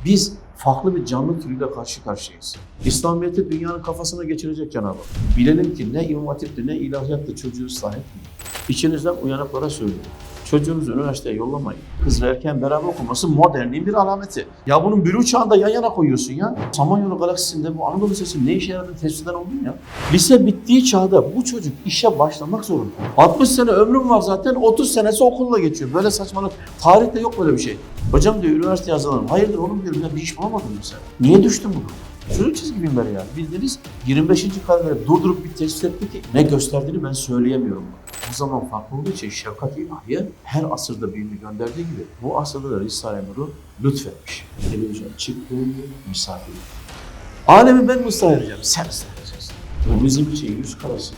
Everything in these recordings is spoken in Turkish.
Biz farklı bir canlı türüyle karşı karşıyayız. İslamiyet'i dünyanın kafasına geçirecek Cenab-ı Hak. Bilelim ki ne İmam Hatip'ti ne ilahiyattı çocuğu ıslah etmiyor. İçinizden uyanıklara söylüyorum. Çocuğunuzu üniversiteye yollamayın. Kız ve erkeğin beraber okuması modernliğin bir alameti. Ya bunun bülüğ çağında yan yana koyuyorsun ya. Samanyolu galaksisinde bu Anadolu Lisesi ne işe yaradığını tespit eden oldun ya. Lise bittiği çağda bu çocuk işe başlamak zorunda. 60 sene ömrüm var zaten, 30 senesi okulla geçiyor. Böyle saçmalık. Tarihte yok böyle bir şey. Hocam diyor üniversite yazalım. Hayırdır oğlum diyorum ya, bir iş bulamadın mı sen? Niye düştün bunu? Çocuk çizgi filmleri yani. Bildiğiniz 25. karede durdurup bir tespit etti ki ne gösterdiğini ben söyleyemiyorum. O zaman farklı olduğu için şefkat-i ilahiye her asırda birini gönderdiği gibi bu asırda da Risale-i Nur'u lütfetmiş. Televizyon çıktı, misafir. Alemi ben mi ıslah edeceğim? Sen ıslah edeceksin. Bu bizim için yüz karası.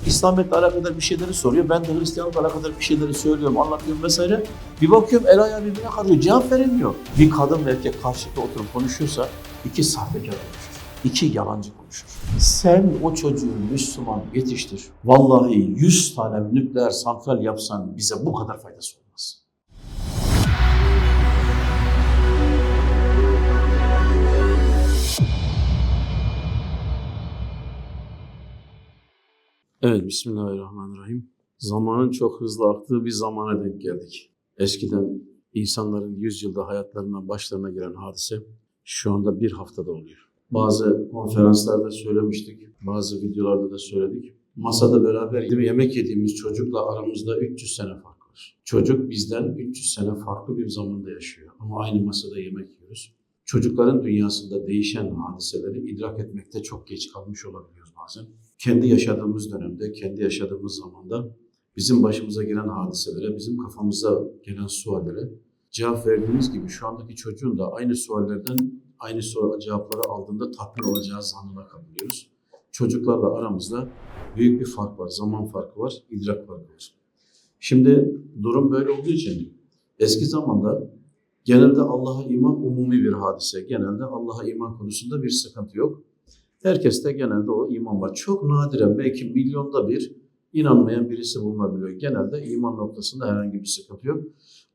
İslamiyet'le alakadar bir şeyleri soruyor. Ben de Hristiyanlıkla alakadar bir şeyleri söylüyorum, anlatıyorum vesaire. Bir bakıyorum el ayağı birbirine karıyor. Cevap verilmiyor. Bir kadın ve erkek karşılıklı oturup konuşuyorsa iki sahtekar konuşur. İki yalancı konuşur. Sen o çocuğu Müslüman yetiştir. Vallahi 100 tane nükleer santral yapsan bize bu kadar faydası olmaz. Evet, Bismillahirrahmanirrahim. Zamanın çok hızlı aktığı bir zamana denk geldik. Eskiden insanların 100 yılda hayatlarından başlarına gelen hadise şu anda bir haftada oluyor. Bazı konferanslarda söylemiştik, bazı videolarda da söyledik. Masada beraber yemek yediğimiz çocukla aramızda 300 sene fark var. Çocuk bizden 300 sene farklı bir zamanda yaşıyor ama aynı masada yemek yiyoruz. Çocukların dünyasında değişen hadiseleri idrak etmekte çok geç kalmış olabiliyoruz bazen. Kendi yaşadığımız dönemde, kendi yaşadığımız zamanda bizim başımıza gelen hadiselere, bizim kafamıza gelen suallere cevap verdiğimiz gibi şu andaki çocuğun da aynı suallerden aynı cevapları aldığında tatmin olacağı zannına kapılıyoruz. Çocuklarla aramızda büyük bir fark var, zaman farkı var, idrak farkı var. Şimdi durum böyle olduğu için eski zamanda genelde Allah'a iman umumi bir hadise. Genelde Allah'a iman konusunda bir sıkıntı yok. Herkeste genelde o iman var. Çok nadiren belki milyonda bir inanmayan birisi bulunabiliyor. Genelde iman noktasında herhangi bir sıkıntı yok.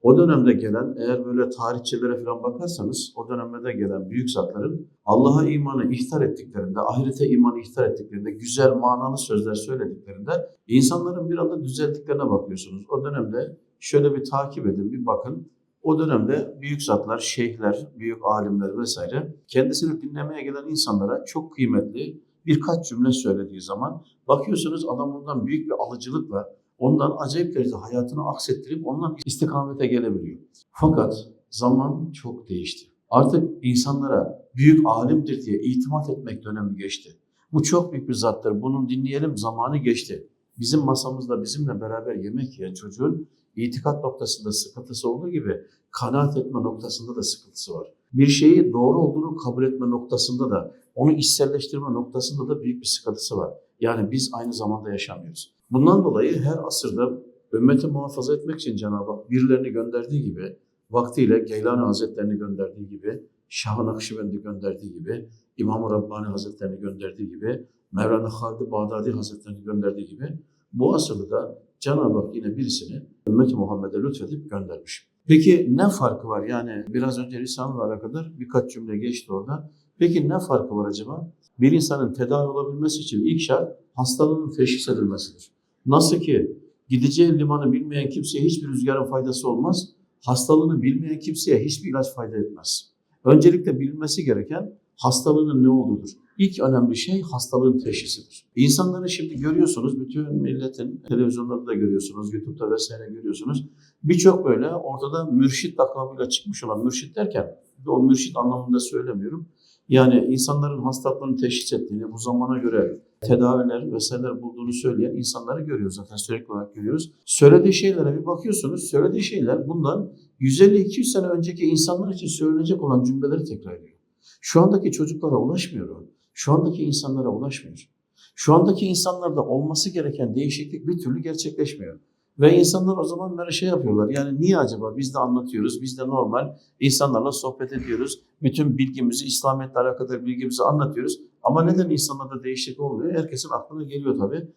O dönemde gelen, eğer böyle tarihçilere falan bakarsanız, o dönemde gelen büyük zatların Allah'a imanı ihtar ettiklerinde, ahirete imanı ihtar ettiklerinde, güzel manalı sözler söylediklerinde insanların bir anda düzeldiklerine bakıyorsunuz. O dönemde şöyle bir takip edin, bir bakın. O dönemde büyük zatlar, şeyhler, büyük alimler vesaire kendisini dinlemeye gelen insanlara çok kıymetli birkaç cümle söylediği zaman bakıyorsunuz adam ondan büyük bir alıcılıkla, ondan acayip derecede hayatını aksettirip ondan istikamete gelebiliyor. Fakat zaman çok değişti. Artık insanlara büyük alimdir diye itimat etmek dönemi geçti. Bu çok büyük bir zattır, bunu dinleyelim zamanı geçti. Bizim masamızda bizimle beraber yemek yiyen çocuğun itikat noktasında sıkıntısı olduğu gibi kanaat etme noktasında da sıkıntısı var. Bir şeyi doğru olduğunu kabul etme noktasında da, onu içselleştirme noktasında da büyük bir sıkıntısı var. Yani biz aynı zamanda yaşamıyoruz. Bundan dolayı her asırda ümmeti muhafaza etmek için Cenab-ı Hak birilerini gönderdiği gibi, vaktiyle Geylani Hazretlerini gönderdiği gibi, Şah-ı Nakşibendi gönderdiği gibi, İmam-ı Rabbani Hazretlerini gönderdiği gibi, Mevlana Halid-i Bağdadi Hazretlerini gönderdiği gibi, bu asırda da Cenab-ı Hak yine birisini ümmeti Muhammed'e lütfedip göndermiş. Peki ne farkı var? Yani biraz önce Risale'yle alakadar birkaç cümle geçti orada. Peki ne farkı var acaba? Bir insanın tedavi olabilmesi için ilk şart hastalığının teşhis edilmesidir. Nasıl ki gideceği limanı bilmeyen kimseye hiçbir rüzgarın faydası olmaz, hastalığını bilmeyen kimseye hiçbir ilaç fayda etmez. Öncelikle bilinmesi gereken hastalığının ne olduğudur. İlk önemli şey hastalığın teşhisidir. İnsanları şimdi görüyorsunuz, bütün milletin televizyonlarda da görüyorsunuz, YouTube'da vesaire görüyorsunuz. Birçok böyle ortada mürşit lakabıyla çıkmış olan, mürşit derken o mürşit anlamında söylemiyorum. Yani insanların hastalıklarını teşhis ettiğini, bu zamana göre tedaviler vesaireler bulduğunu söyleyen insanları görüyoruz zaten, sürekli olarak görüyoruz. Söylediği şeylere bir bakıyorsunuz, söylediği şeyler bundan 150-200 sene önceki insanlar için söylenecek olan cümleleri tekrar ediyor. Şu andaki çocuklara ulaşmıyor o. Şu andaki insanlara ulaşmıyor. Şu andaki insanlarda olması gereken değişiklik bir türlü gerçekleşmiyor. Ve insanlar o zaman böyle şey yapıyorlar. Yani niye acaba biz de anlatıyoruz, biz de normal insanlarla sohbet ediyoruz. Bütün bilgimizi, İslamiyet'le alakalı bilgimizi anlatıyoruz. Ama neden insanlarda değişiklik olmuyor? Herkesin aklına geliyor tabii.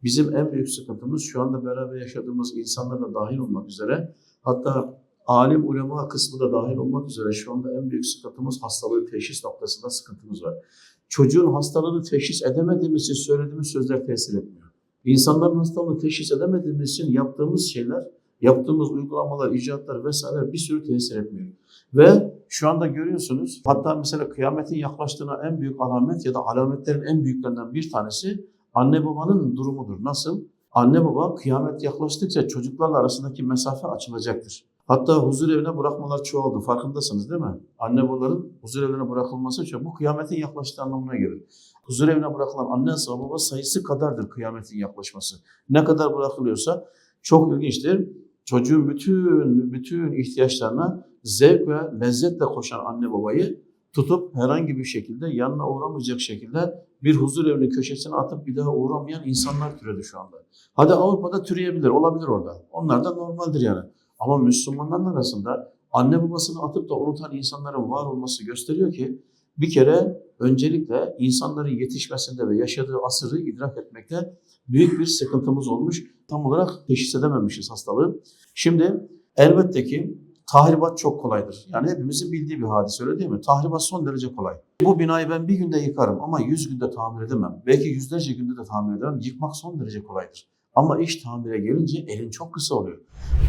Bizim en büyük sıkıntımız şu anda beraber yaşadığımız insanlar da dahil olmak üzere. Hatta alim ulema kısmı da dahil olmak üzere şu anda en büyük sıkıntımız hastalığı teşhis noktasında sıkıntımız var. Çocuğun hastalığını teşhis edemediğimiz için söylediğimiz sözler tesir etmiyor. İnsanların hastalığını teşhis edemediğimiz için yaptığımız şeyler, yaptığımız uygulamalar, icraatlar vesaire bir sürü tesir etmiyor. Ve şu anda görüyorsunuz, hatta mesela kıyametin yaklaştığına en büyük alamet ya da alametlerin en büyüklerinden bir tanesi anne babanın durumudur. Nasıl? Anne baba kıyamet yaklaştıkça çocuklarla arasındaki mesafe açılacaktır. Hatta huzur evine bırakmalar çoğaldı. Farkındasınız değil mi? Anne babaların huzur evine bırakılması için bu kıyametin yaklaştığı anlamına gelir. Huzur evine bırakılan anne ve baba sayısı kadardır kıyametin yaklaşması. Ne kadar bırakılıyorsa çok ilginçtir. Çocuğun bütün ihtiyaçlarına zevk ve lezzetle koşan anne babayı tutup herhangi bir şekilde yanına uğramayacak şekilde bir huzur evinin köşesine atıp bir daha uğramayan insanlar türedi şu anda. Hadi Avrupa'da türeyebilir, olabilir orada. Onlar da normaldir yani. Ama Müslümanların arasında anne babasını atıp da unutan insanların var olması gösteriyor ki bir kere öncelikle insanların yetişmesinde ve yaşadığı asırı idrak etmekte büyük bir sıkıntımız olmuş. Tam olarak teşhis edememişiz hastalığı. Şimdi elbette ki tahribat çok kolaydır. Yani hepimizin bildiği bir hadise, öyle değil mi? Tahribat son derece kolay. Bu binayı ben bir günde yıkarım ama 100 günde tamir edemem. Belki yüzlerce günde de tamir edemem. Yıkmak son derece kolaydır. Ama iş tamire gelince elin çok kısa oluyor.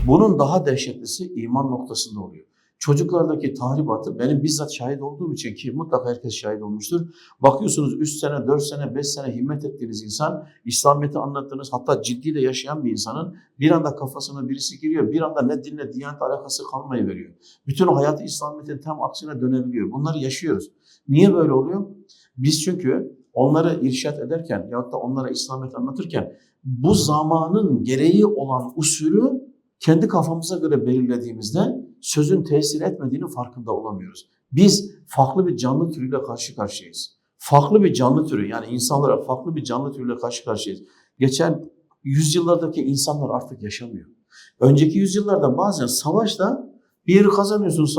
Bunun daha dehşetlisi iman noktasında oluyor. Çocuklardaki tahribatı benim bizzat şahit olduğum için, ki mutlaka herkes şahit olmuştur. Bakıyorsunuz 3 sene, 4 sene, 5 sene himmet ettiğiniz insan, İslamiyet'i anlattığınız, hatta ciddi de yaşayan bir insanın bir anda kafasına birisi giriyor, bir anda ne dinle, diyanet alakası kalmayıveriyor. Bütün o hayatı İslamiyet'in tam aksine dönebiliyor. Bunları yaşıyoruz. Niye böyle oluyor? Biz çünkü onları irşad ederken yahut da onlara İslamiyet anlatırken bu zamanın gereği olan usulü kendi kafamıza göre belirlediğimizde sözün tesir etmediğinin farkında olamıyoruz. Biz farklı bir canlı türüyle karşı karşıyayız. Farklı bir canlı türü, yani insanlara farklı bir canlı türüyle karşı karşıyayız. Geçen yüzyıllardaki insanlar artık yaşamıyor. Önceki yüzyıllarda bazen savaşta bir yeri kazanıyorsunuz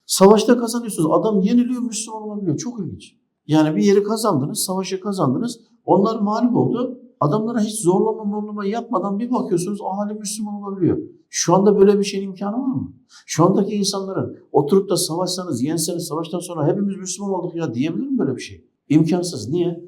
savaşta kazanıyorsunuz. Adam yeniliyor, Müslüman olabiliyor. Çok ilginç. Yani bir yeri kazandınız, savaşı kazandınız. Onlar mağlup oldu. Adamlara hiç zorlama yapmadan bir bakıyorsunuz ahali Müslüman olabiliyor. Şu anda böyle bir şeyin imkanı var mı? Şu andaki insanların oturup da savaşsanız, yenseniz savaştan sonra hepimiz Müslüman olduk ya diyebilir mi böyle bir şey? İmkansız. Niye?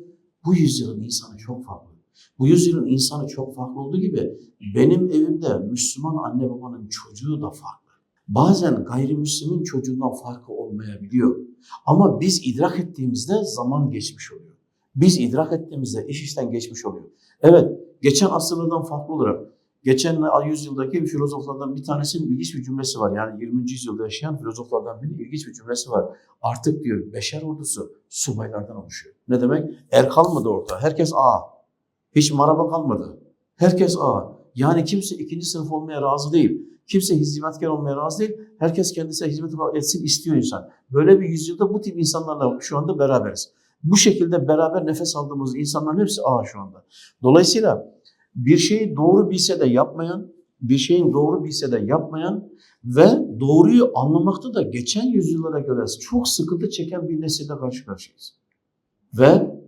Bu yüzyılın insanı çok farklı. Bu yüzyılın insanı çok farklı olduğu gibi benim evimde Müslüman anne babanın çocuğu da farklı. Bazen gayrimüslimin çocuğundan farkı olmayabiliyor. Ama biz idrak ettiğimizde zaman geçmiş oluyor. Biz idrak ettiğimizde iş işten geçmiş oluyor. Evet, geçen asırlardan farklı olarak, geçen yüzyıldaki filozoflardan bir tanesinin ilginç bir cümlesi var. Yani 20. yüzyılda yaşayan filozoflardan birinin ilginç bir cümlesi var. Artık diyor beşer ordusu subaylardan oluşuyor. Ne demek? Er kalmadı orada. Herkes ağa. Hiç maraba kalmadı. Herkes ağa. Yani kimse ikinci sınıf olmaya razı değil. Kimse hizmetkar olmaya razı değil. Herkes kendisine hizmet etsin istiyor insan. Böyle bir yüzyılda bu tip insanlarla şu anda beraberiz. Bu şekilde beraber nefes aldığımız insanların hepsi ağa şu anda. Dolayısıyla bir şeyi doğru bilse de yapmayan, bir şeyin doğru bilse de yapmayan ve doğruyu anlamakta da geçen yüzyıllara göre çok sıkıntı çeken bir nesille karşı karşıyayız. Ve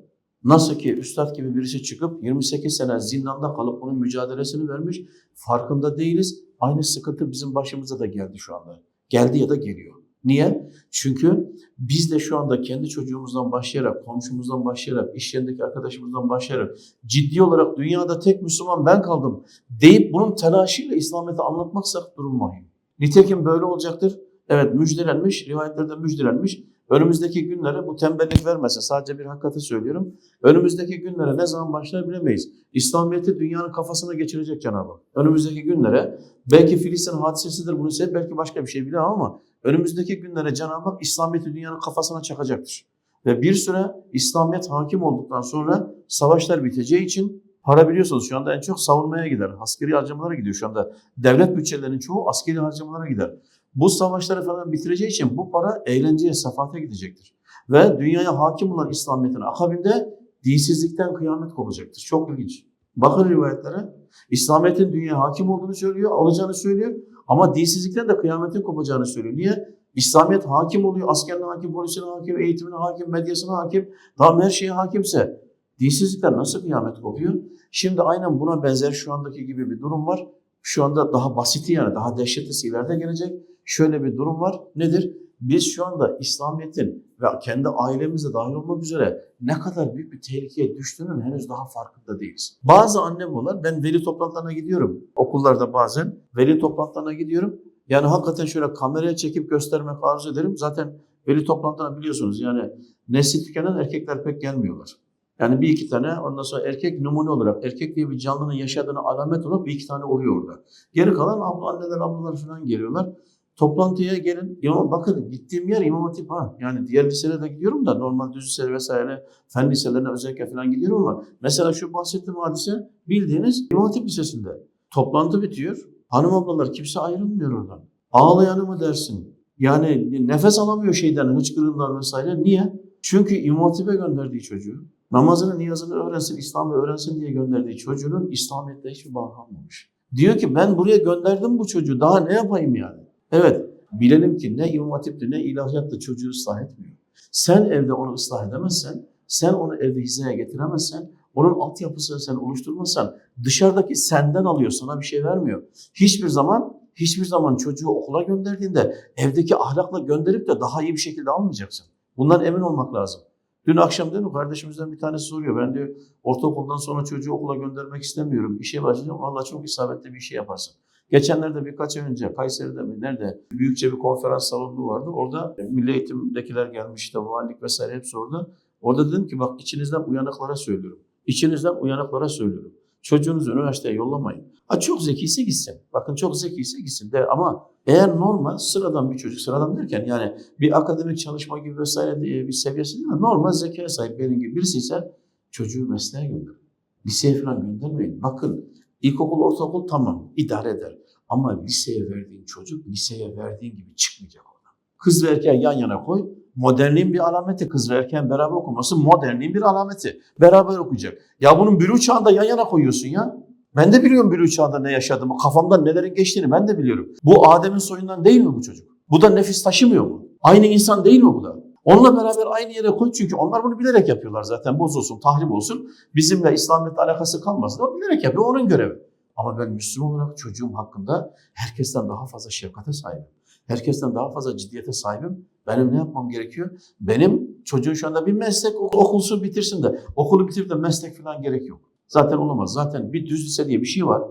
nasıl ki üstad gibi birisi çıkıp 28 sene zindanda kalıp onun mücadelesini vermiş, farkında değiliz. Aynı sıkıntı bizim başımıza da geldi şu anda. Geldi ya da geliyor. Niye? Çünkü biz de şu anda kendi çocuğumuzdan başlayarak, komşumuzdan başlayarak, iş yerindeki arkadaşımızdan başlayarak ciddi olarak dünyada tek Müslüman ben kaldım deyip bunun telaşıyla İslamiyet'i anlatmaksak durum vahim. Nitekim böyle olacaktır. Evet, müjdelenmiş, rivayetlerde müjdelenmiş. Önümüzdeki günlere bu tembellik vermese, sadece bir hakikati söylüyorum. Önümüzdeki günlere ne zaman başlar bilemeyiz. İslamiyet'i dünyanın kafasına geçirecek Cenab-ı Hak. Önümüzdeki günlere, belki Filistin hadisesidir bunu sebep, belki başka bir şey bilemem ama önümüzdeki günlere Cenab-ı Hak İslamiyet'i dünyanın kafasına çakacaktır. Ve bir süre İslamiyet hakim olduktan sonra savaşlar biteceği için para biliyorsunuz şu anda en çok savunmaya gider. Askeri harcamalara gidiyor şu anda. Devlet bütçelerinin çoğu askeri harcamalara gider. Bu savaşları falan bitireceği için bu para eğlenceye, sefate gidecektir. Ve dünyaya hakim olan İslamiyet'in akabinde dinsizlikten kıyamet kopacaktır. Çok ilginç. Bakın rivayetlere. İslamiyet'in dünyaya hakim olduğunu söylüyor, alacağını söylüyor. Ama dinsizlikten de kıyametin kopacağını söylüyor. Niye? İslamiyet hakim oluyor, askerine hakim, polisine hakim, eğitimine hakim, medyasına hakim. Tamam, her şeye hakimse dinsizlikten nasıl kıyamet kopuyor? Şimdi aynen buna benzer şu andaki gibi bir durum var. Şu anda daha basiti yani daha dehşetlisi ileride gelecek. Şöyle bir durum var. Nedir? Biz şu anda İslamiyet'in ve kendi ailemizde dahil olmak üzere ne kadar büyük bir tehlikeye düştüğünün henüz daha farkında değiliz. Bazı anne babalar, ben veli toplantılarına gidiyorum. Okullarda bazen veli toplantılarına gidiyorum. Yani hakikaten şöyle kameraya çekip göstermek arzu ederim. Zaten veli toplantılarına biliyorsunuz yani nesli tükenen erkekler pek gelmiyorlar. Yani bir iki tane ondan sonra erkek numune olarak, erkek diye bir canlının yaşadığını alamet olarak bir iki tane oluyor orada. Geri kalan anneler, ablalar falan geliyorlar. Toplantıya gelin. Ya bakın gittiğim yer İmam Hatip ha. Yani diğer liselere de gidiyorum da normal düz lise vesaire fen liselerine özellikle falan gidiyorum ama mesela şu bahsettiğim hadise bildiğiniz İmam Hatip Lisesi'nde. Toplantı bitiyor. Hanım ablalar kimse ayrılmıyor oradan. Ağlayanı mı dersin? Yani nefes alamıyor şeyden, hıçkırığından vesaire. Niye? Çünkü İmam Hatip'e gönderdiği çocuğu, namazını, niyazını öğrensin, İslam'ı öğrensin diye gönderdiği çocuğunun İslamiyet'le hiçbir bağı kalmamış. Diyor ki ben buraya gönderdim bu çocuğu, daha ne yapayım yani? Evet, bilelim ki ne İmam Hatip'ti ne ilahiyattı çocuğu ıslah etmiyor. Sen evde onu ıslah edemezsen, sen onu evde hizaya getiremezsen, onun altyapısını sen oluşturmazsan dışarıdaki senden alıyor, sana bir şey vermiyor. Hiçbir zaman çocuğu okula gönderdiğinde evdeki ahlakla gönderip de daha iyi bir şekilde almayacaksın. Bundan emin olmak lazım. Dün akşam değil mi kardeşimizden bir tanesi soruyor. Ben diyor ortaokuldan sonra çocuğu okula göndermek istemiyorum. İşe başlayacağım. Vallahi çok isabetli bir şey yaparsın. Geçenlerde birkaç ay önce Kayseri'de mi nerede büyükçe bir konferans salonu vardı. Orada milli eğitimdekiler gelmiş işte valilik vesaire hepsi orada. Orada dedim ki bak içinizden uyanıklara söylüyorum. İçinizden uyanıklara söylüyorum. Çocuğunuzu üniversiteye yollamayın. Ha çok zekiyse gitsin. Bakın çok zekiyse gitsin de ama eğer normal sıradan bir çocuk, sıradan derken yani bir akademik çalışma gibi vesaire bir seviyesi değil de normal zekaya sahip benim gibi birisi ise çocuğu mesleğe gönderin. Liseye falan göndermeyin. Bakın ilkokul, ortaokul tamam idare eder. Ama liseye verdiğin çocuk liseye verdiğin gibi çıkmayacak oradan. Kız ve erkeği yan yana koy. Modernliğin bir alameti kız ve erkeğin beraber okuması modernliğin bir alameti. Beraber okuyacak. Ya bunun bülüğ çağında yan yana koyuyorsun ya. Ben de biliyorum bülüğ çağında ne yaşadığımı, kafamdan nelerin geçtiğini ben de biliyorum. Bu Adem'in soyundan değil mi bu çocuk? Bu da nefis taşımıyor mu? Aynı insan değil mi bu da? Onunla beraber aynı yere koy çünkü onlar bunu bilerek yapıyorlar zaten. Bozulsun, tahrip olsun. Bizimle İslamiyet'le alakası kalmasın. O bilerek yapıyor, onun görevi. Ama ben Müslüman olarak çocuğum hakkında herkesten daha fazla şefkate sahibim. Herkesten daha fazla ciddiyete sahibim. Benim ne yapmam gerekiyor? Benim çocuğun şu anda bir meslek okulsu bitirsin de okulu bitirip de meslek falan gerek yok. Zaten olamaz. Zaten bir düz lise diye bir şey var.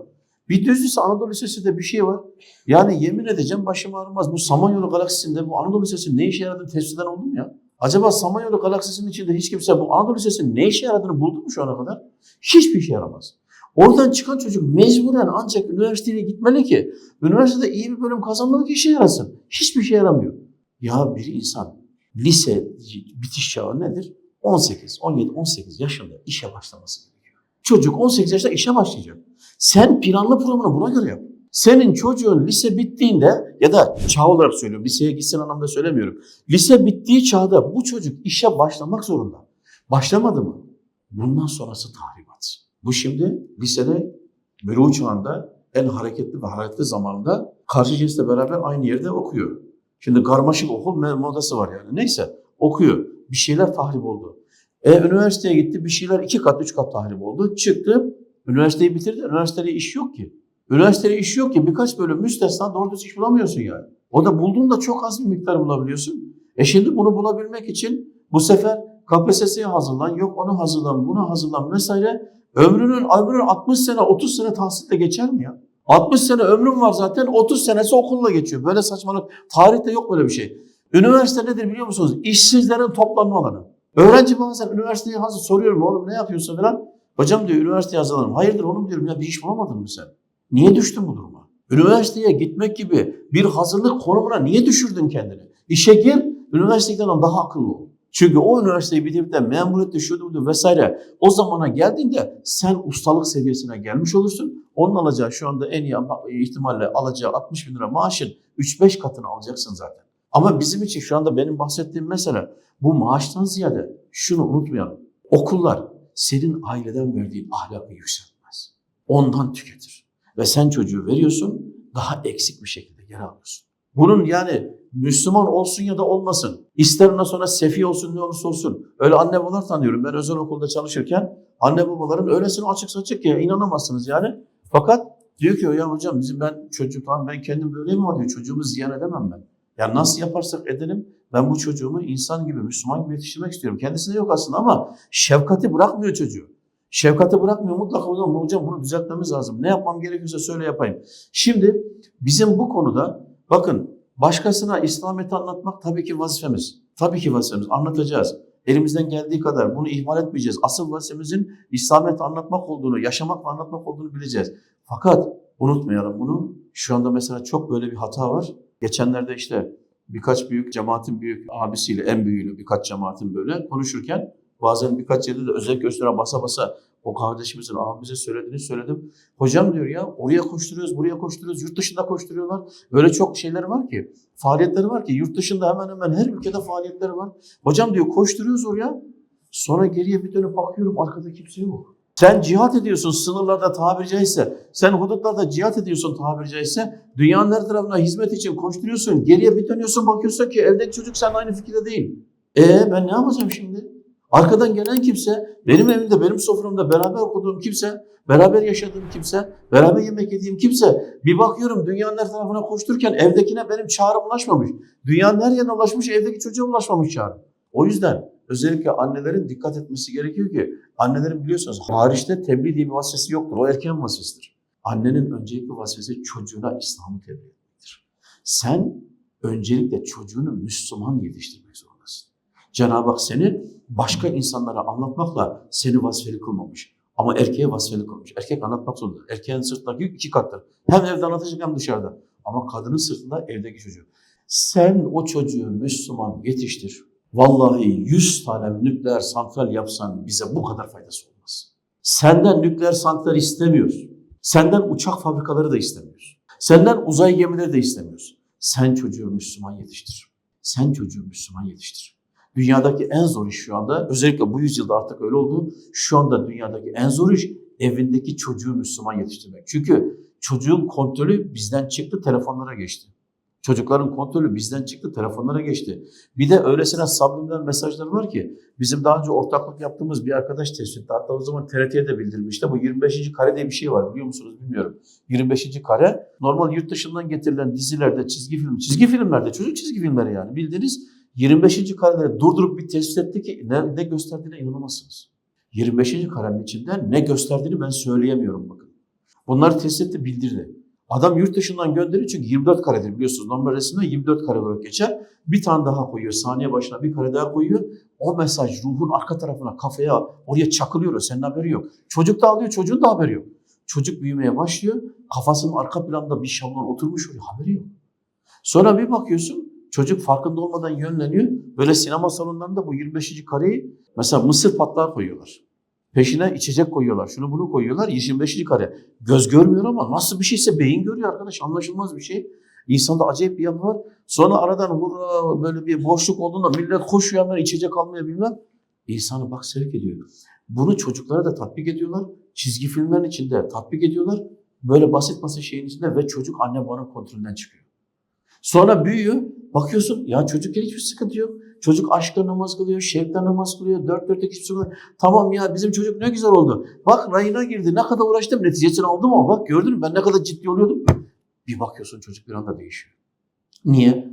Bir düz lise Anadolu Lisesi'nde bir şey var. Yani yemin edeceğim başım ağrımaz. Bu Samanyolu galaksisinde bu Anadolu Lisesi ne işe yaradığını tespit eden oldu mu ya? Acaba Samanyolu galaksisinin içinde hiç kimse bu Anadolu Lisesi'nin ne işe yaradığını buldu mu şu ana kadar? Hiçbir işe yaramaz. Oradan çıkan çocuk mecburen ancak üniversiteye gitmeli ki üniversitede iyi bir bölüm kazanmalı ki işe yarasın. Hiçbir şey yaramıyor. Ya bir insan lise bitiş çağı nedir? 18, 17, 18 yaşında işe başlaması gerekiyor. Çocuk 18 yaşında işe başlayacak. Sen planlı programını buna göre yap. Senin çocuğun lise bittiğinde ya da çağ olarak söylüyorum, liseye gitsin anlamda söylemiyorum. Lise bittiği çağda bu çocuk işe başlamak zorunda. Başlamadı mı? Bundan sonrası tahribat. Bu şimdi lisede bülüğ çağında en hareketli ve hareketli zamanında karşı cinsle beraber aynı yerde okuyor. Şimdi karmaşık okul modası var yani. Neyse okuyor. Bir şeyler tahrip oldu. Üniversiteye gitti bir şeyler 2 kat 3 kat tahrip oldu. Çıktı üniversiteyi bitirdi. Üniversitede iş yok ki. Üniversitede iş yok ki birkaç bölüm müstesna doğru düz iş bulamıyorsun yani. O da bulduğunda çok az bir miktar bulabiliyorsun. Şimdi bunu bulabilmek için bu sefer KPSS'ye hazırlan, yok onu hazırlan, buna hazırlan vesaire. Ömrünün 60 sene 30 sene tahsilde geçer mi ya? 60 sene ömrüm var zaten 30 senesi okulla geçiyor. Böyle saçmalık. Tarihte yok böyle bir şey. Üniversite nedir biliyor musunuz? İşsizlerin toplanma alanı. Öğrenci bazen üniversiteye hazır soruyorum oğlum ne yapıyorsun falan. Hocam diyor üniversiteye hazırlanırım. Hayırdır oğlum diyorum ya bir iş bulamadın mı sen? Niye düştün bu duruma? Üniversiteye gitmek gibi bir hazırlık konumuna niye düşürdün kendini? İşe gir, üniversiteden daha akıllı ol. Çünkü o üniversiteyi bitirip de memuriyet düşürdü vesaire o zamana geldiğinde sen ustalık seviyesine gelmiş olursun. Onun alacağı şu anda en iyi ihtimalle alacağı 60 bin lira maaşın 3-5 katını alacaksın zaten. Ama bizim için şu anda benim bahsettiğim mesele bu maaştan ziyade şunu unutmayalım. Okullar senin aileden verdiğin ahlakı yükseltmez. Ondan tüketir. Ve sen çocuğu veriyorsun daha eksik bir şekilde geri alıyorsun. Bunun yani Müslüman olsun ya da olmasın. İster ondan sonra sefi olsun ne olursa olsun. Öyle anne babalar tanıyorum. Ben özel okulda çalışırken anne babaların öylesine açık saçık ya inanamazsınız yani. Fakat Diyor ki ya hocam ben çocuk tamam ben kendim böyleyim ama diyor çocuğumu ziyan edemem ben. Ya nasıl yaparsak edelim ben bu çocuğumu insan gibi, Müslüman gibi yetiştirmek istiyorum. Kendisinde yok aslında ama şefkati bırakmıyor çocuğu. Şefkati bırakmıyor. Mutlaka hocam bunu düzeltmemiz lazım. Ne yapmam gerekiyorsa söyle yapayım. Şimdi bizim bu konuda bakın başkasına İslamiyet'i anlatmak tabii ki vazifemiz. Tabii ki vazifemiz. Anlatacağız. Elimizden geldiği kadar bunu ihmal etmeyeceğiz. Asıl vazifemizin İslamiyet'i anlatmak olduğunu, yaşamak ve anlatmak olduğunu bileceğiz. Fakat unutmayalım bunu. Şu anda mesela çok böyle bir hata var. Geçenlerde işte birkaç büyük cemaatin büyük abisiyle, en büyüğüyle birkaç cemaatin böyle konuşurken bazen birkaç yerde de özel gösteren basa basa o kardeşimizin abimize söylediğini söyledim. Hocam diyor ya oraya koşturuyoruz, buraya koşturuyoruz, yurt dışında koşturuyorlar. Öyle çok şeyler var ki, faaliyetleri var ki yurt dışında hemen hemen her ülkede faaliyetleri var. Hocam diyor koşturuyoruz oraya. Sonra geriye bir dönüp bakıyorum arkada kimse yok. Sen cihat ediyorsun sınırlarda tabiri caizse, sen hudutlarda cihat ediyorsun tabiri caizse, dünyanın her tarafına hizmet için koşturuyorsun, geriye bir dönüyorsun bakıyorsun ki evdeki çocuk seninle aynı fikirde değil. Ben ne yapacağım şimdi? Arkadan gelen kimse, benim evimde, benim soframda beraber okuduğum kimse, beraber yaşadığım kimse, beraber yemek yediğim kimse, bir bakıyorum dünyanın her tarafına koştururken evdekine benim çağrım ulaşmamış. Dünyanın her yerine ulaşmış, evdeki çocuğa ulaşmamış çağrım. O yüzden özellikle annelerin dikkat etmesi gerekiyor ki, annelerin biliyorsunuz hariçte tebliğ diye bir vazifesi yoktur. O erken vazifesidir. Annenin öncelikli vazifesi çocuğuna İslam'ı tebliğ etmektir. Sen öncelikle çocuğunu Müslüman yetiştirmek zorundasın. Cenab-ı Hak seni başka insanlara anlatmakla seni vazifeli kılmamış. Ama erkeğe vazifeli kılmış. Erkek anlatmak zorunda. Erkeğin sırtındaki yük 2 kattır. Hem evde anlatacak hem dışarıda. Ama kadının sırtında evdeki çocuğu. Sen o çocuğu Müslüman yetiştir. Vallahi 100 tane nükleer santral yapsan bize bu kadar faydası olmaz. Senden nükleer santral istemiyoruz. Senden uçak fabrikaları da istemiyoruz. Senden uzay gemileri de istemiyoruz. Sen çocuğu Müslüman yetiştir. Sen çocuğu Müslüman yetiştir. Dünyadaki en zor iş şu anda, özellikle bu yüzyılda artık öyle oldu. Şu anda dünyadaki en zor iş evindeki çocuğu Müslüman yetiştirmek. Çünkü çocuğun kontrolü bizden çıktı, telefonlara geçti. Çocukların kontrolü bizden çıktı, telefonlara geçti. Bir de öylesine subliminal mesajlar var ki, bizim daha önce ortaklık yaptığımız bir arkadaş tespit etti. Hatta o zaman TRT'ye de bildirmişti. Bu 25. kare diye bir şey var, biliyor musunuz bilmiyorum. 25. kare, normal yurt dışından getirilen dizilerde, çizgi filmlerde, çocuk çizgi filmleri yani bildiğiniz 25. kareleri durdurup bir tespit etti ki ne gösterdiğine inanamazsınız. 25. karenin içinden ne gösterdiğini ben söyleyemiyorum bakın. Bunları tespit etti, bildirdi. Adam yurt dışından gönderiyor çünkü 24 karedir biliyorsunuz. Normal resimde 24 kare olarak geçer. Bir tane daha koyuyor. Saniye başına bir kare daha koyuyor. O mesaj ruhun arka tarafına, kafaya, oraya çakılıyor. Senin haberi yok. Çocuk da alıyor, çocuğun da haberi yok. Çocuk büyümeye başlıyor. Kafasının arka planda bir şablon oturmuş oluyor. Haberi yok. Sonra bir bakıyorsun çocuk farkında olmadan yönleniyor. Böyle sinema salonlarında bu 25. kareyi mesela mısır patlağı koyuyorlar. Peşine içecek koyuyorlar. Şunu bunu koyuyorlar. 25. kare. Göz görmüyor ama nasıl bir şeyse beyin görüyor arkadaş. Anlaşılmaz bir şey. İnsanda acayip bir yapı var. Sonra aradan hurra böyle bir boşluk olduğunda millet koşuyor hemen içecek almaya bilmem. İnsanı bak sevk ediyor. Bunu çocuklara da tatbik ediyorlar. Çizgi filmlerin içinde tatbik ediyorlar. Böyle basit basit şeyin içinde ve çocuk anne babanın kontrolünden çıkıyor. Sonra büyüyor. Bakıyorsun ya çocukken hiçbir sıkıntı yok. Çocuk aşkla namaz kılıyor, şevkle namaz kılıyor, dört dörtlük hiçbir şey yok. Tamam ya bizim çocuk ne güzel oldu. Bak rayına girdi, ne kadar uğraştım, neticesini aldım ama bak gördün mü ben ne kadar ciddi oluyordum. Bir bakıyorsun çocuk bir anda değişiyor. Niye?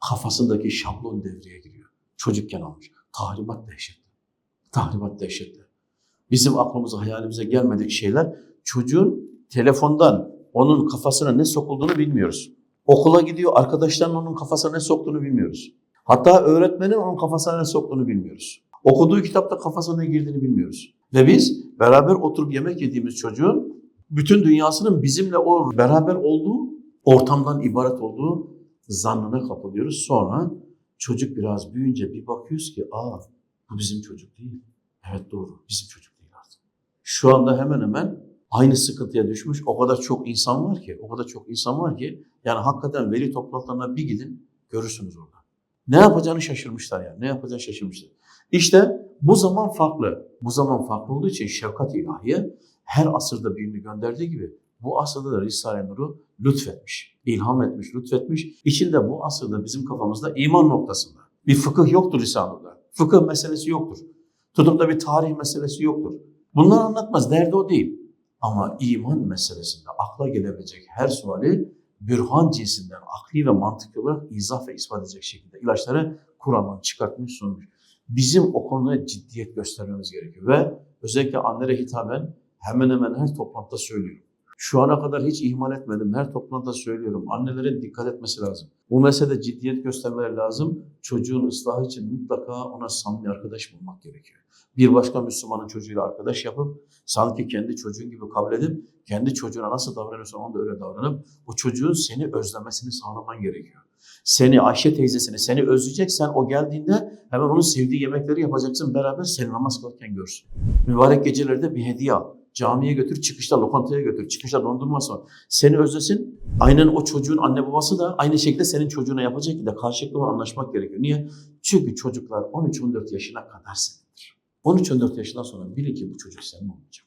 Kafasındaki şablon devreye giriyor. Çocukken almış. Tahribat dehşetli. Tahribat dehşetli. Bizim aklımıza, hayalimize gelmedik şeyler çocuğun telefondan onun kafasına ne sokulduğunu bilmiyoruz. Okula gidiyor, arkadaşlarının onun kafasına ne soktuğunu bilmiyoruz. Hatta öğretmenin onun kafasına ne soktuğunu bilmiyoruz. Okuduğu kitapta kafasına ne girdiğini bilmiyoruz. Ve biz beraber oturup yemek yediğimiz çocuğun bütün dünyasının bizimle o beraber olduğu ortamdan ibaret olduğu zannına kapılıyoruz. Sonra çocuk biraz büyüyünce bir bakıyoruz ki bu bizim çocuk değil. Evet doğru, bizim çocuk değil artık. Şu anda hemen hemen aynı sıkıntıya düşmüş o kadar çok insan var ki yani hakikaten veli toplantılarına bir gidin görürsünüz orada. Ne yapacağını şaşırmışlar yani. Ne yapacağını şaşırmışlar. İşte bu zaman farklı. Bu zaman farklı olduğu için şefkat-i ilahiye her asırda birini gönderdiği gibi bu asırda da Risale-i Nur'u lütfetmiş, ilham etmiş, lütfetmiş. İçinde bu asırda bizim kafamızda iman noktasında bir fıkıh yoktur Risale-i Nur'da. Fıkıh meselesi yoktur. Tutup da bir tarih meselesi yoktur. Bunları anlatmaz. Derdi o değil. Ama iman meselesinde akla gelebilecek her suali bürhan cinsinden akli ve mantıklı olarak izah ve ispat edecek şekilde ilaçları Kur'an'dan çıkartmış sunmuş. Bizim o konuda ciddiyet göstermemiz gerekiyor ve özellikle annelere hitaben hemen hemen her toplantıda söylüyorum. Şu ana kadar hiç ihmal etmedim. Her toplantıda söylüyorum. Annelerin dikkat etmesi lazım. Bu meselede ciddiyet göstermeleri lazım. Çocuğun ıslahı için mutlaka ona samimi arkadaş bulmak gerekiyor. Bir başka Müslümanın çocuğuyla arkadaş yapıp sanki kendi çocuğun gibi kabul edip kendi çocuğuna nasıl davranıyorsan onu da öyle davranıp o çocuğun seni özlemesini sağlaman gerekiyor. Seni, Ayşe teyzesini, seni özleyeceksen o geldiğinde hemen onun sevdiği yemekleri yapacaksın. Beraber seni namaz kılarken görsün. Mübarek gecelerde bir hediye al. Camiye götür, çıkışta lokantaya götür, çıkışta dondurma sor. Seni özlesin. Aynen o çocuğun anne babası da aynı şekilde senin çocuğuna yapacak ki de karşılıklı anlaşmak gerekiyor. Niye? Çünkü çocuklar 13-14 yaşına kadar senindir. 13-14 yaşından sonra bilin ki bu çocuk senin olmayacak.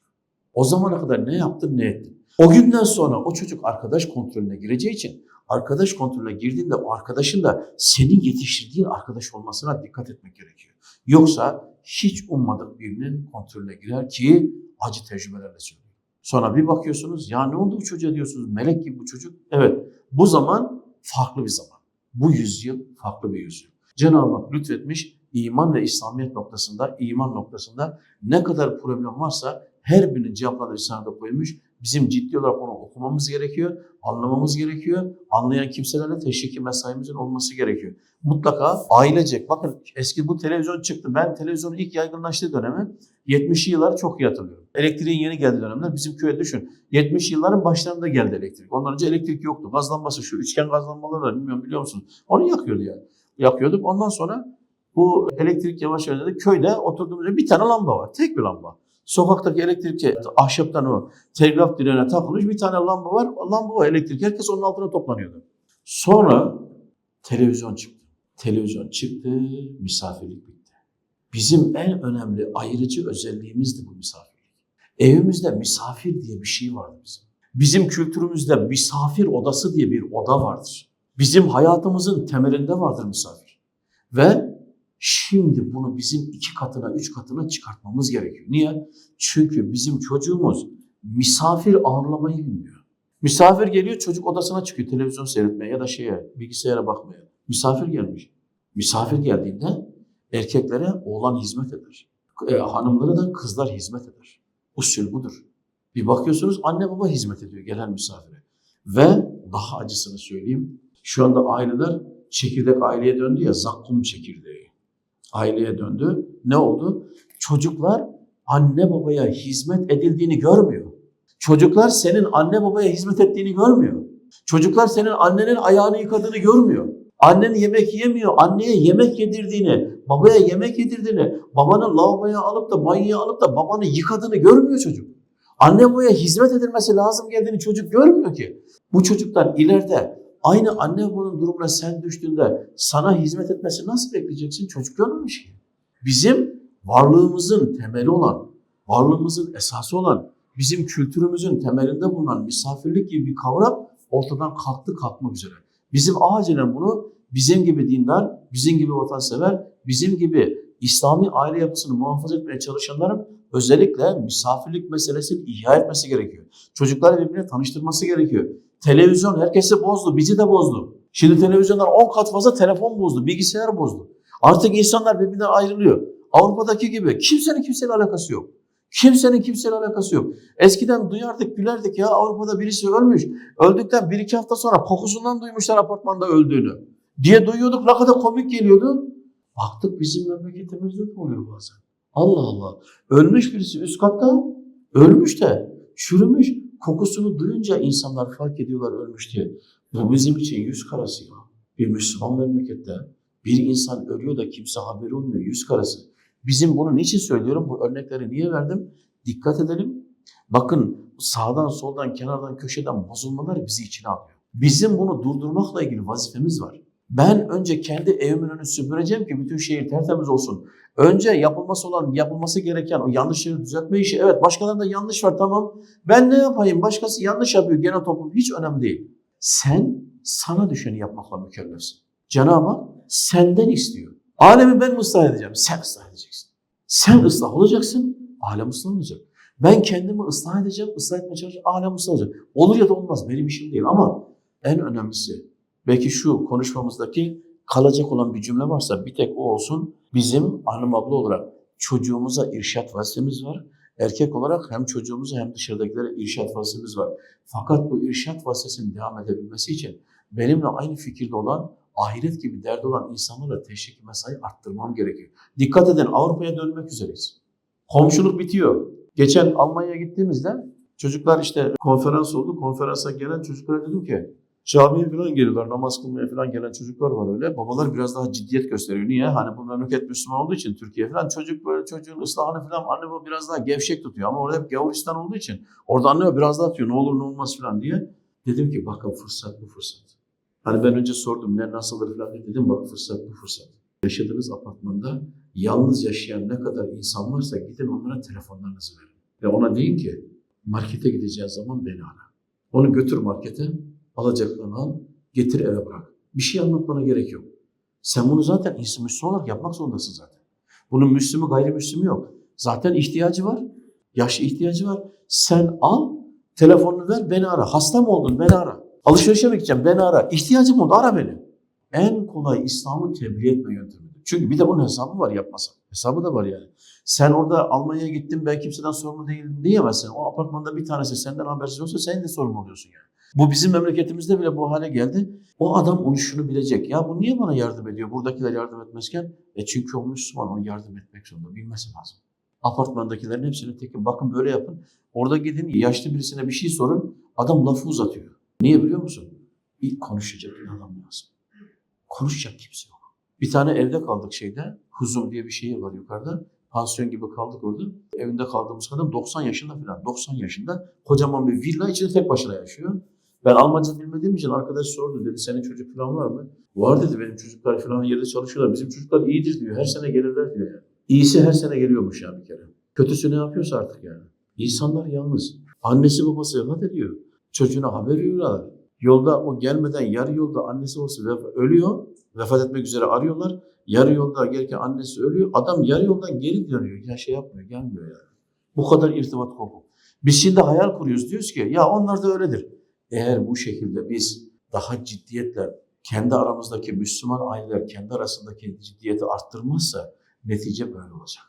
O zamana kadar ne yaptın, ne ettin? O günden sonra o çocuk arkadaş kontrolüne gireceği için arkadaş kontrolüne girdiğinde o arkadaşın da senin yetiştirdiğin arkadaş olmasına dikkat etmek gerekiyor. Yoksa hiç ummadık birinin kontrolüne girer ki acı tecrübelerle söylüyor. Sonra bir bakıyorsunuz ya ne oldu bu çocuğa diyorsunuz melek gibi bu çocuk. Evet bu zaman farklı bir zaman. Bu yüzyıl farklı bir yüzyıl. Cenab-ı Hak lütfetmiş iman ve İslamiyet noktasında, iman noktasında ne kadar problem varsa her birinin cevapları Risale'de koymuş. Bizim ciddi olarak onu okumamız gerekiyor, anlamamız gerekiyor. Anlayan kimselerle teşviki mesaimizin olması gerekiyor. Mutlaka ailecek, bakın eski bu televizyon çıktı. Ben televizyonun ilk yaygınlaştığı dönemi 70'li yılları çok iyi hatırlıyorum. Elektriğin yeni geldiği dönemler bizim köye düşün. 70 yılların başlarında geldi elektrik. Ondan önce elektrik yoktu. Gaz lambası şu üçgen gaz lambaları var bilmiyorum biliyor musunuz? Onu yakıyordu yani. Yakıyorduk. Ondan sonra bu elektrik yavaş yavaş köyde oturduğumuzda bir tane lamba var. Tek bir lamba. Sokaktaki elektrik ahşaptan o telgraf direğine takılmış bir tane lamba var. Lamba var elektrik. Herkes onun altına toplanıyordu. Sonra televizyon çıktı. Televizyon çıktı, misafirlik bitti. Bizim en önemli ayırıcı özelliğimizdi bu misafirlik. Evimizde misafir diye bir şey vardı bizim. Bizim kültürümüzde misafir odası diye bir oda vardır. Bizim hayatımızın temelinde vardır misafir. Ve şimdi bunu bizim 2 katına, 3 katına çıkartmamız gerekiyor. Niye? Çünkü bizim çocuğumuz misafir ağırlamayı bilmiyor. Misafir geliyor, çocuk odasına çıkıyor televizyon seyretmeye ya da bilgisayara bakmaya. Misafir gelmiş. Misafir geldiğinde erkeklere oğlan hizmet eder. Hanımlara da kızlar hizmet eder. Usul budur. Bir bakıyorsunuz anne baba hizmet ediyor gelen misafire. Ve daha acısını söyleyeyim. Şu anda aileler çekirdek aileye döndü ya, zakkum çekirdeği. Aileye döndü. Ne oldu? Çocuklar anne babaya hizmet edildiğini görmüyor. Çocuklar senin anne babaya hizmet ettiğini görmüyor. Çocuklar senin annenin ayağını yıkadığını görmüyor. Annen yemek yemiyor, anneye yemek yedirdiğini, babaya yemek yedirdiğini, babanın lavaboya alıp da banyoya alıp da babanı yıkadığını görmüyor çocuk. Anne babaya hizmet edilmesi lazım geldiğini çocuk görmüyor ki. Bu çocuklar ileride aynı anne babanın durumuna sen düştüğünde sana hizmet etmesi nasıl bekleyeceksin? Çocuk görmemiş ki. Bizim varlığımızın temeli olan, varlığımızın esası olan, bizim kültürümüzün temelinde bulunan misafirlik gibi bir kavram ortadan kalkmak üzere. Bizim acilen bunu bizim gibi dindar, bizim gibi vatansever, bizim gibi İslami aile yapısını muhafaza etmeye çalışanların özellikle misafirlik meselesini ihya etmesi gerekiyor. Çocukları birbirine tanıştırması gerekiyor. Televizyon herkesi bozdu, bizi de bozdu. Şimdi televizyonlar 10 kat fazla telefon bozdu, bilgisayar bozdu. Artık insanlar birbirinden ayrılıyor. Avrupa'daki gibi kimsenin kimseyle alakası yok. Kimsenin kimseyle alakası yok. Eskiden duyardık, gülerdik ya Avrupa'da birisi ölmüş. Öldükten 1-2 hafta sonra kokusundan duymuşlar apartmanda öldüğünü diye duyuyorduk. Ne kadar komik geliyordu. Baktık bizim memleketimizde de oluyor bazen. Allah Allah. Ölmüş birisi üst katta, ölmüş de çürümüş. Kokusunu duyunca insanlar fark ediyorlar ölmüş diye. Bu bizim için yüz karası ya. Bir Müslüman memlekette bir insan ölüyor da kimse haberi olmuyor. Yüz karası. Bizim bunu niçin söylüyorum? Bu örnekleri niye verdim? Dikkat edelim. Bakın sağdan, soldan, kenardan, köşeden bozulmalar bizi içine alıyor. Bizim bunu durdurmakla ilgili vazifemiz var. Ben önce kendi evimin önünü süpüreceğim ki bütün şehir tertemiz olsun. Önce yapılması gereken o yanlışları düzeltme işi. Evet başkalarında yanlış var tamam. Ben ne yapayım? Başkası yanlış yapıyor. Genel toplum hiç önemli değil. Sen sana düşeni yapmakla mükellefsin. Cenab-ı Hak senden istiyor. Alemi ben mi ıslah edeceğim? Sen ıslah edeceksin. Sen ıslah olacaksın, alem ıslah olacak. Ben kendimi ıslah edeceğim, ıslah etmeye çalışacağım, alem ıslah olacak. Olur ya da olmaz, benim işim değil ama en önemlisi belki şu konuşmamızdaki kalacak olan bir cümle varsa bir tek o olsun. Bizim hanım abla olarak çocuğumuza irşat vazifemiz var. Erkek olarak hem çocuğumuza hem dışarıdakilere irşat vazifemiz var. Fakat bu irşat vazifesinin devam edebilmesi için benimle aynı fikirde olan, ahiret gibi derdi olan insanlarla teşvik mesai arttırmam gerekiyor. Dikkat edin, Avrupa'ya dönmek üzereyiz. Komşuluk bitiyor. Geçen Almanya'ya gittiğimizde çocuklar işte konferans oldu. Konferansa gelen çocuklara dedim ki camiye falan geliyorlar, namaz kılmaya falan gelen çocuklar var öyle. Babalar biraz daha ciddiyet gösteriyor. Niye? Hani bu memleket Müslüman olduğu için Türkiye falan çocuk böyle çocuğun ıslahını falan anne baba biraz daha gevşek tutuyor. Ama orada hep Gavuristan olduğu için orada anne baba biraz daha atıyor ne olur ne olmaz falan diye. Dedim ki bakın fırsat bu fırsat. Hani ben önce sordum ne nasıldır falan diye dedim bak fırsat bu fırsat. Yaşadığınız apartmanda yalnız yaşayan ne kadar insan varsa gidin onlara telefonlarınızı verin. Ve ona deyin ki markete gideceği zaman beni ara. Onu götür markete, alacaklarını al, getir eve bırak. Bir şey anlatmana gerek yok. Sen bunu zaten Müslüman olarak yapmak zorundasın zaten. Bunun Müslümü gayrimüslimi yok. Zaten ihtiyacı var, yaşlı ihtiyacı var. Sen al, telefonunu ver, beni ara. Hasta mı oldun, beni ara. Alışverişe mi gideceğim, beni ara. İhtiyacım oldu, ara beni. En kolay İslam'ı tebliğ etme yöntemidir. Çünkü bir de bunun hesabı var yapmasan. Hesabı da var yani. Sen orada Almanya'ya gittin ben kimseden sorumlu değilim diyemezsin. O apartmanda bir tanesi senden habersiz olsa sen de sorumlu oluyorsun yani. Bu bizim memleketimizde bile bu hale geldi. O adam onu şunu bilecek. Ya bu niye bana yardım ediyor? Buradakiler yardım etmezken. Çünkü o Müslüman ona yardım etmek zorunda. Bilmesi lazım. Apartmandakilerin hepsini tekin. Bakın böyle yapın. Orada gidin yaşlı birisine bir şey sorun. Adam lafı uzatıyor. Niye biliyor musun? İlk konuşacak bir adam lazım. Konuşacak kimse yok. Bir tane evde kaldık şeyde. Huzum diye bir şey var yukarıda. Pansiyon gibi kaldık orada. Evinde kaldığımız kadın 90 yaşında falan. 90 yaşında. Kocaman bir villa içinde tek başına yaşıyor. Ben Almanca bilmediğim için arkadaş sordu dedi. Senin çocuk falan var mı? Var dedi benim çocuklar falan yerde çalışıyorlar. Bizim çocuklar iyidir diyor. Her sene gelirler diyor yani. İyisi her sene geliyormuş ya bir kere. Kötüsü ne yapıyorsa artık yani. İnsanlar yalnız. Annesi babası vefat ediyor. Çocuğuna haber veriyorlar. Yolda o gelmeden yarı yolda annesi babası ölüyor. Vefat etmek üzere arıyorlar. Yarı yolda gelirken annesi ölüyor. Adam yarı yoldan geri dönüyor. Ya şey yapmıyor, gelmiyor yani. Bu kadar irtibat kopuk. Biz şimdi hayal kuruyoruz. Diyoruz ki ya onlar da öyledir. Eğer bu şekilde biz daha ciddiyetle kendi aramızdaki Müslüman aileler kendi arasındaki ciddiyeti arttırmazsa netice böyle olacak.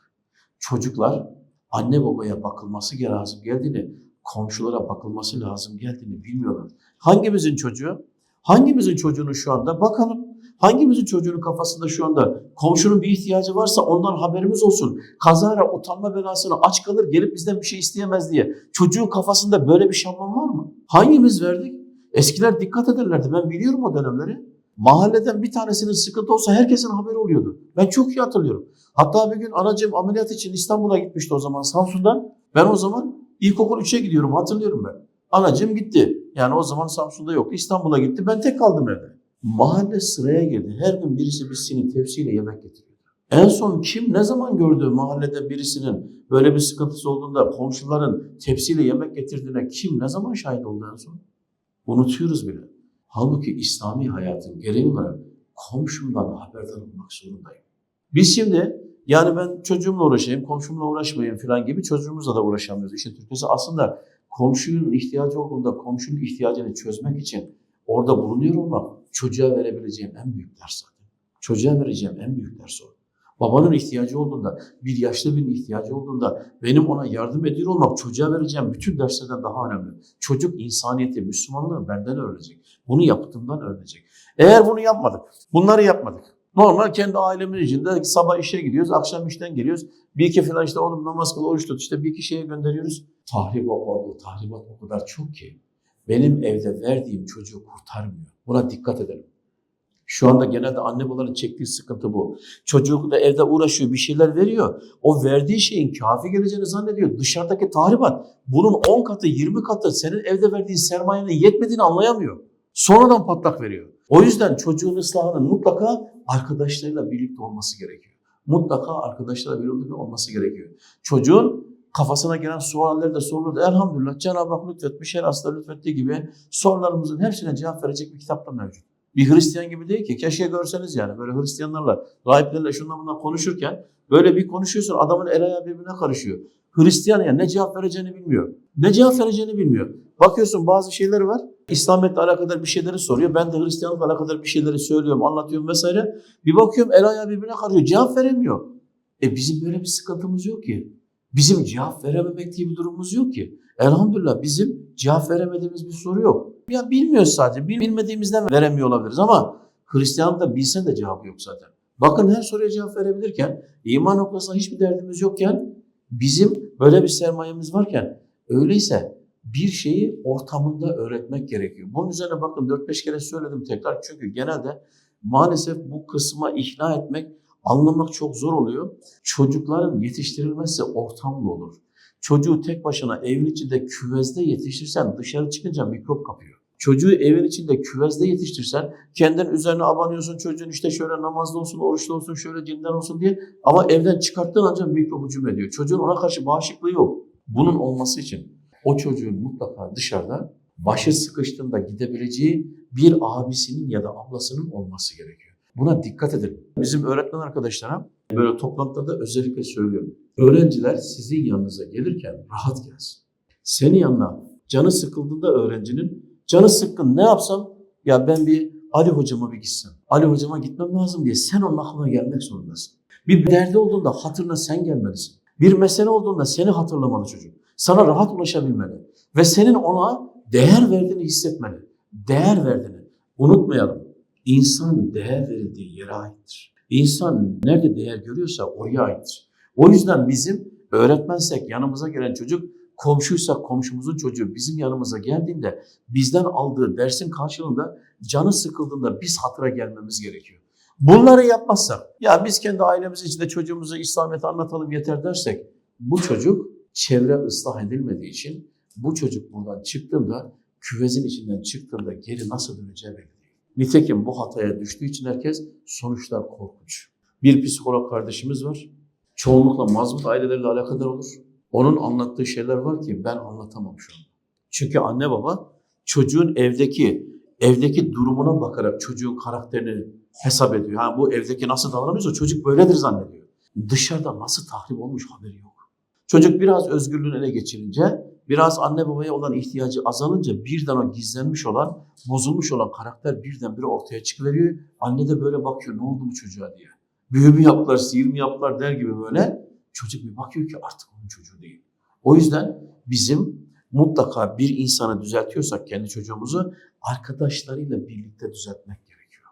Çocuklar anne babaya bakılması lazım geldiğini, komşulara bakılması lazım geldiğini bilmiyorlar. Hangimizin çocuğu? Hangimizin çocuğunu şu anda bakalım. Hangimizin çocuğunun kafasında şu anda komşunun bir ihtiyacı varsa ondan haberimiz olsun. Kazara utanma belasına aç kalır gelip bizden bir şey isteyemez diye. Çocuğun kafasında böyle bir şablon var mı? Hangimiz verdik? Eskiler dikkat ederlerdi. Ben biliyorum o dönemleri. Mahalleden bir tanesinin sıkıntı olsa herkesin haberi oluyordu. Ben çok iyi hatırlıyorum. Hatta bir gün anacığım ameliyat için İstanbul'a gitmişti o zaman Samsun'dan. Ben o zaman ilkokul 3'e gidiyorum hatırlıyorum ben. Anacığım gitti. Yani o zaman Samsun'da yoktu. İstanbul'a gitti. Ben tek kaldım evde. Mahalle sıraya girdi. Her gün birisi bir sini tepsiyle yemek getiriyordu. En son kim ne zaman gördü mahallede birisinin böyle bir sıkıntısı olduğunda komşuların tepsiyle yemek getirdiğine kim ne zaman şahit oldu en son? Unutuyoruz bile. Halbuki İslami hayatın gereği olarak komşumdan haberdar olmak zorundayım. Biz şimdi yani ben çocuğumla uğraşayım, komşumla uğraşmayayım falan gibi çocuğumuzla da uğraşamıyoruz. İşin Türkçesi aslında komşunun ihtiyacı olduğunda komşunun ihtiyacını çözmek için orada bulunuyor olmak çocuğa verebileceğim en büyük ders zaten. Çocuğa vereceğim en büyük ders o. Babanın ihtiyacı olduğunda, bir yaşlı birinin ihtiyacı olduğunda benim ona yardım ediyor olmak çocuğa vereceğim bütün derslerden daha önemli. Çocuk insaniyeti, Müslümanlığı benden öğrenecek. Bunu yaptığımdan öğrenecek. Eğer bunu yapmadık, bunları yapmadık. Normal kendi ailemin içinde sabah işe gidiyoruz, akşam işten geliyoruz. Bir iki falan işte oğlum namaz kıl, oruç tut işte bir iki şeye gönderiyoruz. Tahribat o kadar çok ki benim evde verdiğim çocuğu kurtarmıyor. Buna dikkat edelim. Şu anda genelde anne babaların çektiği sıkıntı bu. Çocuk da evde uğraşıyor, bir şeyler veriyor. O verdiği şeyin kafi geleceğini zannediyor. Dışarıdaki tahribat bunun 10 katı, 20 katı senin evde verdiğin sermayenin yetmediğini anlayamıyor. Sonradan patlak veriyor. O yüzden çocuğun ıslahının mutlaka arkadaşlarıyla birlikte olması gerekiyor. Mutlaka arkadaşlarla birlikte olması gerekiyor. Çocuğun kafasına gelen sualleri de sorulur. Elhamdülillah Cenab-ı Hak lütfetmiş, her asla lütfettiği gibi sorularımızın hepsine cevap verecek bir kitap da mevcut. Bir Hristiyan gibi değil ki. Keşke görseniz yani böyle Hristiyanlarla, rahiplerle şundan bundan konuşurken böyle bir konuşuyorsun adamın el ayağı birbirine karışıyor. Hristiyan ya ne cevap vereceğini bilmiyor. Ne cevap vereceğini bilmiyor. Bakıyorsun bazı şeyleri var. İslamiyet'le alakadar bir şeyleri soruyor. Ben de Hristiyanlıkla alakadar bir şeyleri söylüyorum, anlatıyorum vesaire. Bir bakıyorum el ayağı birbirine karışıyor. Cevap veremiyor. Bizim böyle bir sıkıntımız yok ki. Bizim cevap verememek diye bir durumumuz yok ki. Elhamdülillah bizim cevap veremediğimiz bir soru yok. Ya bilmiyoruz sadece. Bilmediğimizden veremiyor olabiliriz ama Hristiyanlıkta bilsen de cevabı yok zaten. Bakın her soruya cevap verebilirken, iman noktasında hiçbir derdimiz yokken, bizim böyle bir sermayemiz varken, öyleyse bir şeyi ortamında öğretmek gerekiyor. Bunun üzerine bakın 4-5 kere söyledim tekrar. Çünkü genelde maalesef bu kısma ikna etmek, anlamak çok zor oluyor. Çocukların yetiştirilmesi ortamla olur. Çocuğu tek başına evin içinde küvezde yetiştirsen dışarı çıkınca mikrop kapıyor. Çocuğu evin içinde küvezde yetiştirsen kendin üzerine abanıyorsun çocuğun işte şöyle namazlı olsun, oruçlu olsun, şöyle dinden olsun diye ama evden çıkarttığın ancak mikrop hücum ediyor. Çocuğun ona karşı bağışıklığı yok. Bunun olması için o çocuğun mutlaka dışarıda başı sıkıştığında gidebileceği bir abisinin ya da ablasının olması gerekiyor. Buna dikkat edin. Bizim öğretmen arkadaşlara böyle toplantıda özellikle söylüyorum. Öğrenciler sizin yanınıza gelirken rahat gelsin. Senin yanına canı sıkıldığında öğrencinin canı sıkkın ne yapsam ya ben bir Ali hocama bir gitsem. Ali hocama gitmem lazım diye sen onun aklına gelmek zorundasın. Bir derdi olduğunda hatırına sen gelmelisin. Bir mesele olduğunda seni hatırlamalı çocuk. Sana rahat ulaşabilmeli. Ve senin ona değer verdiğini hissetmeli. Değer verdiğini. Unutmayalım. İnsan değer verildiği yere aittir. İnsan nerede değer görüyorsa oraya aittir. O yüzden bizim öğretmensek yanımıza gelen çocuk, komşuysak komşumuzun çocuğu bizim yanımıza geldiğinde bizden aldığı dersin karşılığında canı sıkıldığında biz hatıra gelmemiz gerekiyor. Bunları yapmazsak, ya biz kendi ailemiz içinde çocuğumuza İslamiyet'i anlatalım yeter dersek, bu çocuk çevre ıslah edilmediği için bu çocuk buradan çıktığında, küvezin içinden çıktığında geri nasıl döneceği belli değil. Nitekim bu hataya düştüğü için herkes sonuçlar korkunç. Bir psikolog kardeşimiz var. Çoğunlukla mazbut aileleriyle alakadar olur. Onun anlattığı şeyler var ki ben anlatamam şu an. Çünkü anne baba çocuğun evdeki durumuna bakarak çocuğun karakterini hesap ediyor. Ha, bu evdeki nasıl davranıyorsa çocuk böyledir zannediyor. Dışarıda nasıl tahrip olmuş haberi yok. Çocuk biraz özgürlüğünü ele geçirince, biraz anne babaya olan ihtiyacı azalınca birden o gizlenmiş olan, bozulmuş olan karakter birdenbire ortaya çıkıveriyor. Anne de böyle bakıyor ne oldu bu çocuğa diye. Büyü mü yaptılar, sihir mi yaptılar der gibi böyle. Çocuk bir bakıyor ki artık onun çocuğu değil. O yüzden bizim mutlaka bir insanı düzeltiyorsak kendi çocuğumuzu arkadaşlarıyla birlikte düzeltmek gerekiyor.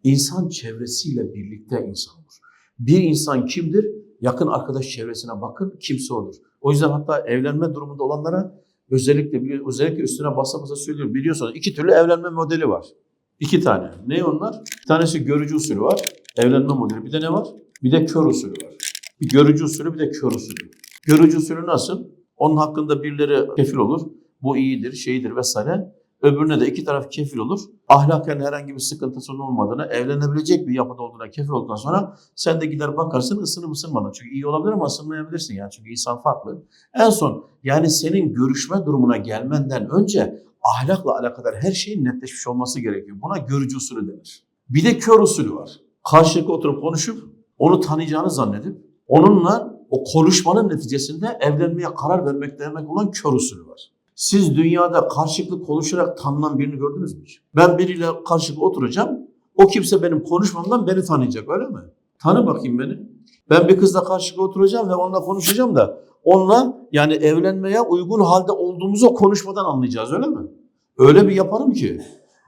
İnsan çevresiyle birlikte insan olur. Bir insan kimdir? Yakın arkadaş çevresine bakın kimse olur. O yüzden hatta evlenme durumunda olanlara özellikle üstüne basa basa söylüyorum. Biliyorsunuz 2 türlü evlenme modeli var. 2 tane. Ne onlar? Bir tanesi görücü usulü var. Evlenme modeli. Bir de ne var? Bir de kör usulü var. Bir görücü usulü bir de kör usulü. Görücü usulü nasıl? Onun hakkında birileri kefil olur. Bu iyidir, şeydir vesaire. Öbürüne de 2 taraf kefil olur. Ahlaken herhangi bir sıkıntısının olmadığına, evlenebilecek bir yapıda olduğuna kefil olduktan sonra sen de gider bakarsın ısınıp ısınmadan. Çünkü iyi olabilir ama ısınmayabilirsin yani. Çünkü insan farklı. En son yani senin görüşme durumuna gelmenden önce ahlakla alakadar her şeyin netleşmiş olması gerekiyor. Buna görücü usulü denir. Bir de kör usulü var. Karşılıklı oturup konuşup onu tanıyacağını zannedip onunla o konuşmanın neticesinde evlenmeye karar vermek demek olan kör usulü var. Siz dünyada karşılıklı konuşarak tanınan birini gördünüz mü hiç? Ben biriyle karşılıklı oturacağım. O kimse benim konuşmamdan beni tanıyacak öyle mi? Tanı bakayım beni. Ben bir kızla karşılıklı oturacağım ve onunla konuşacağım da onunla yani evlenmeye uygun halde olduğumuzu o konuşmadan anlayacağız öyle mi? Öyle bir yaparım ki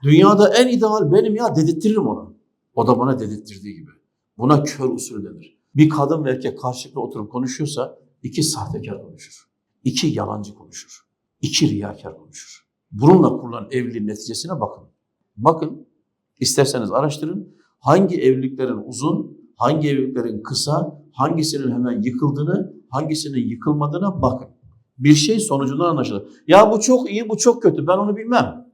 dünyada en ideal benim ya dedirtirim ona. O da bana dedirttirdiği gibi. Buna kör usulü denir. Bir kadın ve erkek karşılıklı oturup konuşuyorsa 2 sahtekar konuşur. 2 yalancı konuşur. 2 riyakar konuşur. Bununla kurulan evliliğin neticesine bakın. Bakın, isterseniz araştırın. Hangi evliliklerin uzun, hangi evliliklerin kısa, hangisinin hemen yıkıldığını, hangisinin yıkılmadığına bakın. Bir şey sonucundan anlaşılır. Ya bu çok iyi, bu çok kötü. Ben onu bilmem.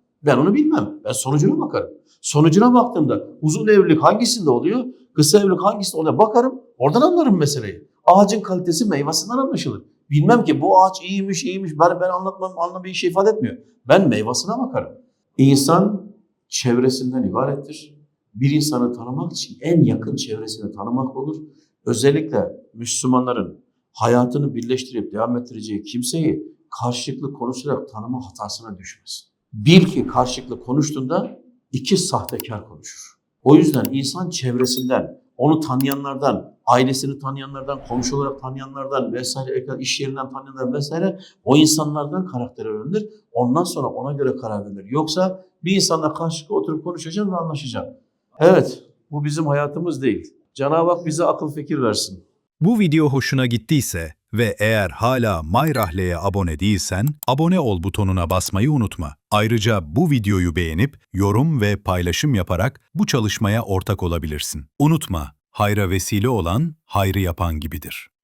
Ben sonucuna bakarım. Sonucuna baktığımda uzun evlilik hangisinde oluyor, kısa evlilik hangisinde oluyor bakarım. Oradan anlarım meseleyi. Ağacın kalitesi meyvesinden anlaşılır. Bilmem ki bu ağaç iyiymiş. Ben anlatmam, anlamı bir şey ifade etmiyor. Ben meyvasına bakarım. İnsan çevresinden ibarettir. Bir insanı tanımak için en yakın çevresini tanımak olur. Özellikle Müslümanların hayatını birleştirip devam ettireceği kimseyi karşılıklı konuşarak tanıma hatasına düşmez. Bil ki karşılıklı konuştuğunda iki sahtekar konuşur. O yüzden insan çevresinden, onu tanıyanlardan, ailesini tanıyanlardan, komşu olarak tanıyanlardan vesaire, iş yerinden tanıyanlardan vesaire o insanlardan karakteri öğrenilir. Ondan sonra ona göre karar verilir. Yoksa bir insanla karşılıklı oturup konuşacaksın ve anlaşacaksın. Evet, bu bizim hayatımız değil. Cenab-ı Hak bize akıl fikir versin. Bu video hoşuna gittiyse ve eğer hala MyRahle'ye abone değilsen, abone ol butonuna basmayı unutma. Ayrıca bu videoyu beğenip, yorum ve paylaşım yaparak bu çalışmaya ortak olabilirsin. Unutma, hayra vesile olan, hayrı yapan gibidir.